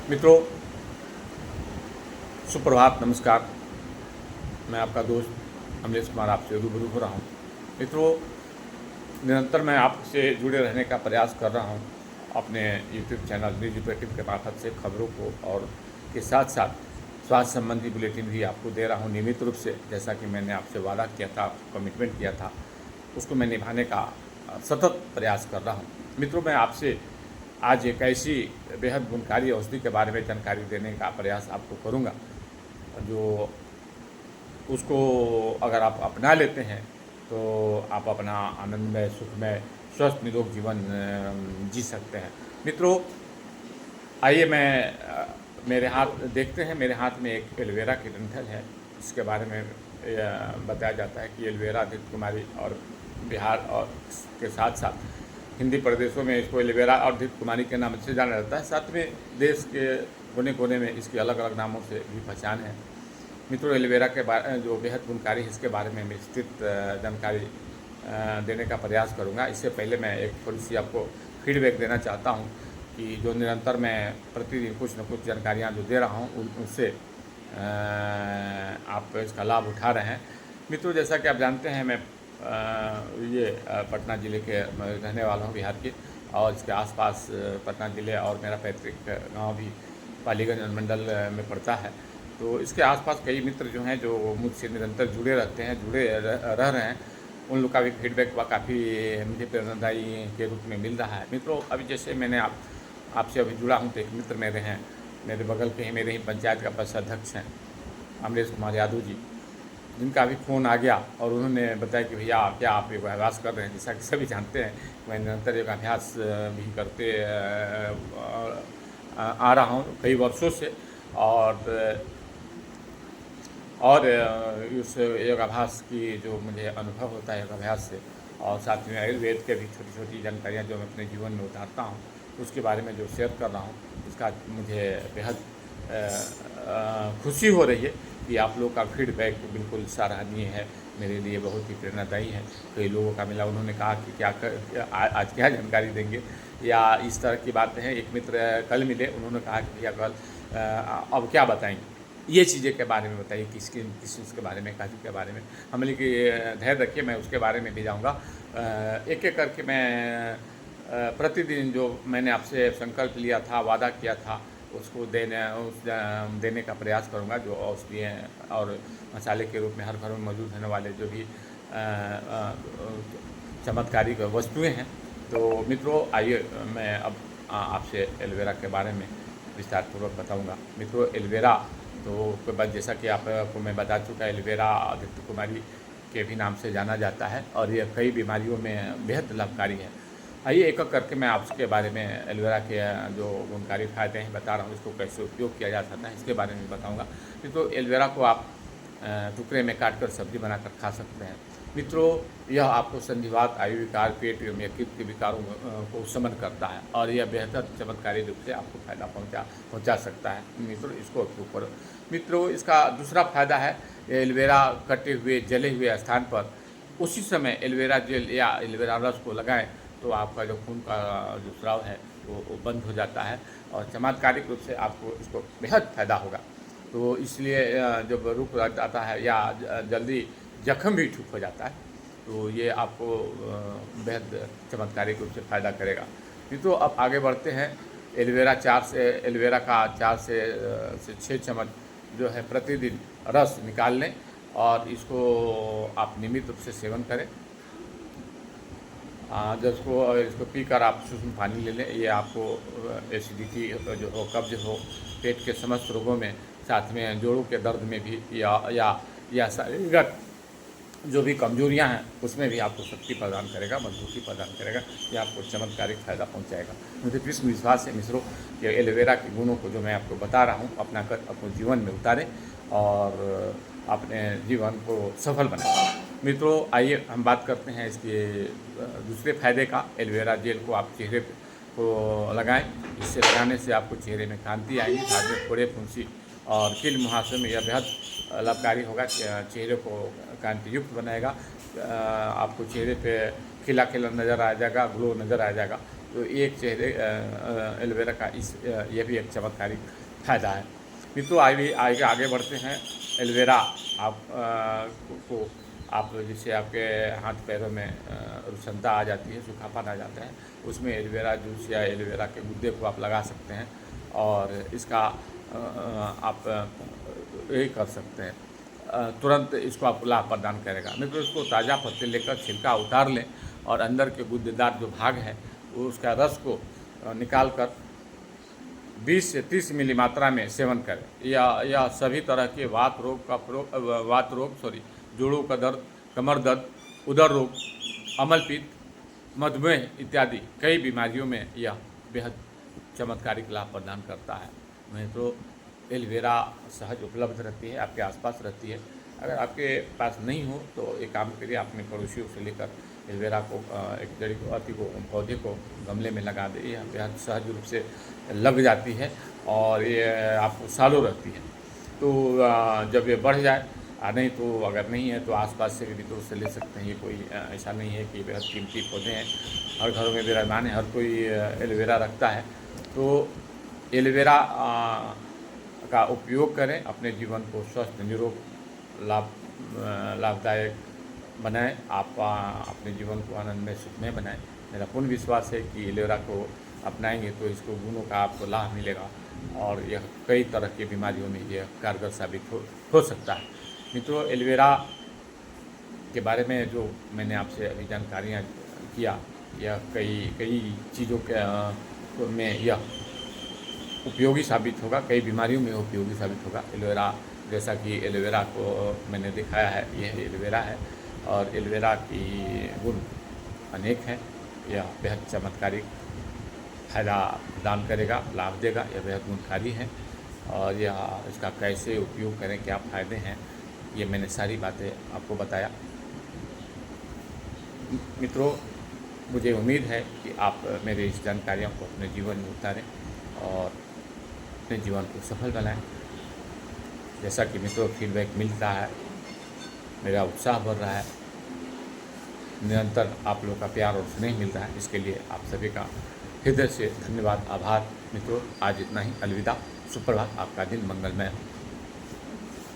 मित्रों, सुप्रभात, नमस्कार। मैं आपका दोस्त अमलेश कुमार आपसे रूबरू हो रहा हूँ। मित्रों, निरंतर मैं आपसे जुड़े रहने का प्रयास कर रहा हूँ अपने यूट्यूब चैनल न्यूज ऑपरेटिव के मार्फत से खबरों को, और के साथ साथ स्वास्थ्य संबंधी बुलेटिन भी आपको दे रहा हूँ नियमित रूप से। जैसा कि मैंने आपसे वादा किया था, कमिटमेंट किया था, उसको मैं निभाने का सतत प्रयास कर रहा हूँ। मित्रों, मैं आपसे आज एक ऐसी बेहद गुणकारी औषधि के बारे में जानकारी देने का प्रयास आपको करूँगा जो उसको अगर आप अपना लेते हैं तो आप अपना आनंदमय, सुखमय, स्वस्थ, निरोग जीवन जी सकते हैं। मित्रों, आइए मेरे हाथ देखते हैं। मेरे हाथ में एक एलोवेरा की डंठल है। इसके बारे में बताया जाता है कि एलोवेरा अधिक कुमारी और बिहार और के साथ साथ हिंदी प्रदेशों में इसको एलोवेरा और अधिक कुमारी के नाम से जाना जाता है। साथ में देश के कोने कोने में इसकी अलग अलग नामों से भी पहचान है। मित्रों, एलोवेरा के बारे जो बेहद गुणकारी है, इसके बारे में विस्तृत जानकारी देने का प्रयास करूंगा। इससे पहले मैं एक थोड़ी सी आपको फीडबैक देना चाहता हूं कि जो निरंतर मैं प्रतिदिन कुछ न कुछ जानकारियां जो दे रहा हूं उनसे आप इसका लाभ उठा रहे हैं। मित्रों, जैसा कि आप जानते हैं, मैं पटना ज़िले के रहने वाला हूं, बिहार के, और इसके आसपास पटना ज़िले और मेरा पैतृक गांव भी पालीगंज अनुमंडल में पड़ता है। तो इसके आसपास कई मित्र जो हैं जो मुझसे निरंतर जुड़े रहते हैं, रह रहे हैं, उन लोग का भी फीडबैक काफ़ी मुझे प्रेरणादायी के रूप में मिल रहा है। मित्रों, अभी जैसे मैंने आपसे अभी जुड़ा हूँ तो एक मित्र मेरे हैं, मेरे बगल के ही, मेरे ही पंचायत का कोषाध्यक्ष हैं, अमलेश कुमार यादव जी, जिनका अभी फ़ोन आ गया और उन्होंने बताया कि भैया क्या आप योगाभ्यास कर रहे हैं। जैसा कि सभी जानते हैं, मैं निरंतर योगाभ्यास भी करते आ रहा हूँ कई वर्षों से, और उस योगाभ्यास की जो मुझे अनुभव होता है योगाभ्यास से, और साथ में आयुर्वेद के भी छोटी छोटी जानकारियाँ जो मैं अपने जीवन में उतारता हूँ, उसके बारे में जो शेयर कर रहा हूँ, इसका मुझे बेहद खुशी हो रही है कि आप लोग का फीडबैक बिल्कुल सराहनीय है, मेरे लिए बहुत ही प्रेरणादायी है। कई लोगों का मिला, उन्होंने कहा कि आज क्या जानकारी देंगे, या इस तरह की बातें हैं। एक मित्र कल मिले, उन्होंने कहा कि भैया कल अब क्या बताएंगे, ये चीज़ें के बारे में बताइए, किस चीज़ के बारे में, काजू के बारे में। हमने कि धैर्य रखिए, मैं उसके बारे में भी जाऊँगा। एक एक करके मैं प्रतिदिन जो मैंने आपसे संकल्प लिया था, वादा किया था, उसको देने का प्रयास करूँगा। जो औषधीय और मसाले के रूप में हर घर में मौजूद होने वाले जो भी चमत्कारिक वस्तुएं हैं। तो मित्रों, आइए मैं अब आपसे एलोवेरा के बारे में विस्तारपूर्वक बताऊंगा। मित्रों, एलोवेरा तो के बाद जैसा कि आपको मैं बता चुका, एलोवेरा आदित्य कुमारी के भी नाम से जाना जाता है और यह कई बीमारियों में बेहद लाभकारी है। आइए एक एक करके मैं आपके बारे में एलोवेरा के जो गुणकारी फ़ायदे हैं बता रहा हूँ, इसको कैसे उपयोग किया जा सकता है इसके बारे में बताऊँगा। तो एलोवेरा को आप टुकड़े में काटकर सब्जी बनाकर खा सकते हैं। मित्रों, यह आपको संधिवात, आयु विकार, पेट एवं यकृत के विकारों को शमन करता है और यह बेहतर चमत्कारी रूप से आपको फायदा पहुंचा सकता है। मित्रों, इसको उपयोग करो। मित्रों, इसका दूसरा फायदा है, एलोवेरा कटे हुए जले हुए स्थान पर उसी समय एलोवेरा जेल या एलोवेरा रस को लगाएं तो आपका जो खून का जो स्राव है वो बंद हो जाता है और चमत्कारिक रूप से आपको इसको बेहद फायदा होगा। तो इसलिए जब रुक जाता है या जल्दी जख्म भी ठीक हो जाता है, तो ये आपको बेहद चमत्कारिक रूप से फ़ायदा करेगा। मित्रों, अब आगे बढ़ते हैं। एलोवेरा का 4 से 6 चम्मच जो है प्रतिदिन रस निकाल लें और इसको आप नियमित रूप से सेवन करें। इसको पीकर आप शुष्क पानी ले लें। ये आपको एसिडिटी जो हो, कब्ज हो, पेट के समस्त रोगों में, साथ में जोड़ों के दर्द में भी, या शारीरिक जो भी कमजोरियां हैं उसमें भी आपको शक्ति प्रदान करेगा, मजबूती प्रदान करेगा। ये आपको चमत्कारिक फ़ायदा पहुंचाएगा। मुझे कृष्ण विश्वास है मित्रों कि एलोवेरा के गुणों को जो मैं आपको बता रहा हूँ अपना कर अपने जीवन में उतारें और अपने जीवन को सफल बनाएं। मित्रों, आइए हम बात करते हैं इसके दूसरे फायदे का। एलोवेरा जेल को आप चेहरे को लगाएं। इससे लगाने से आपको चेहरे में कांति आएगी, साथ में फोड़े, फुंसी और कील मुहासे में यह बेहद लाभकारी होगा। चेहरे को कांति युक्त बनाएगा, आपको चेहरे पे खिला खिला नज़र आ जाएगा, ग्लो नज़र आ जाएगा। तो एक चेहरे एलोवेरा का यह भी एक चमत्कारिक फायदा है। मित्रों आगे आगे बढ़ते हैं। एलोवेरा को आप जिससे आपके हाथ पैरों में रुक्षणता आ जाती है, सूखापन आ जाता है, उसमें एलोवेरा जूस या एलोवेरा के गुद्दे को आप लगा सकते हैं और इसका आप यही कर सकते हैं, तुरंत इसको आपको लाभ प्रदान करेगा। मित्रों, इसको ताज़ा पत्ते लेकर छिलका उतार लें और अंदर के गुद्देदार जो भाग है वो उसका रस को निकाल कर 20 से 30 मिली मात्रा में सेवन करें। यह सभी तरह के जोड़ों का दर्द, कमर दर्द, उदर रोग, अम्लपीत, मधुमेह इत्यादि कई बीमारियों में यह बेहद चमत्कारिक लाभ प्रदान करता है। मित्रों, एलोवेरा सहज उपलब्ध रहती है, आपके आसपास रहती है। अगर आपके पास नहीं हो तो एक काम करिए, अपने पड़ोसियों से लेकर एलोवेरा को एक जड़ी पौधे को गमले में लगा दे। यह बेहद सहज रूप से लग जाती है और ये आपको सालों रहती है। तो जब ये बढ़ जाए, नहीं तो अगर नहीं है तो आसपास से भी मित्रों से ले सकते हैं। ये कोई ऐसा नहीं है कि बेहद कीमती पौधे हैं, हर घरों में विराजमान है, हर कोई एलोवेरा रखता है। तो एलोवेरा का उपयोग करें, अपने जीवन को स्वस्थ, निरोग, लाभदायक बनाएं। आप अपने जीवन को आनंदमय, सुखमय बनाएं। मेरा पूर्ण विश्वास है कि एलोवेरा को अपनाएंगे तो इसको गुणों का आपको लाभ मिलेगा और यह कई तरह की बीमारियों में यह कारगर साबित हो सकता है। मित्रों, एलोवेरा के बारे में जो मैंने आपसे अभी जानकारियाँ किया, यह कई चीज़ों के में यह उपयोगी साबित होगा, कई बीमारियों में उपयोगी साबित होगा। एलोवेरा, जैसा कि एलोवेरा को मैंने दिखाया है, यह एलोवेरा है और एलोवेरा की गुण अनेक हैं। यह बेहद चमत्कारिक फायदा प्रदान करेगा, लाभ देगा। यह बेहद गुणकारी है और यह इसका कैसे उपयोग करें, क्या फ़ायदे हैं, ये मैंने सारी बातें आपको बताया। मित्रों, मुझे उम्मीद है कि आप मेरे इस जानकारियों को अपने जीवन में उतारें और अपने जीवन को सफल बनाएं। जैसा कि मित्रों फीडबैक मिलता है, मेरा उत्साह बढ़ रहा है, निरंतर आप लोगों का प्यार और स्नेह मिलता है, इसके लिए आप सभी का हृदय से धन्यवाद, आभार। मित्रों, आज इतना ही। अलविदा, सुप्रभात, आपका दिन मंगलमय हो।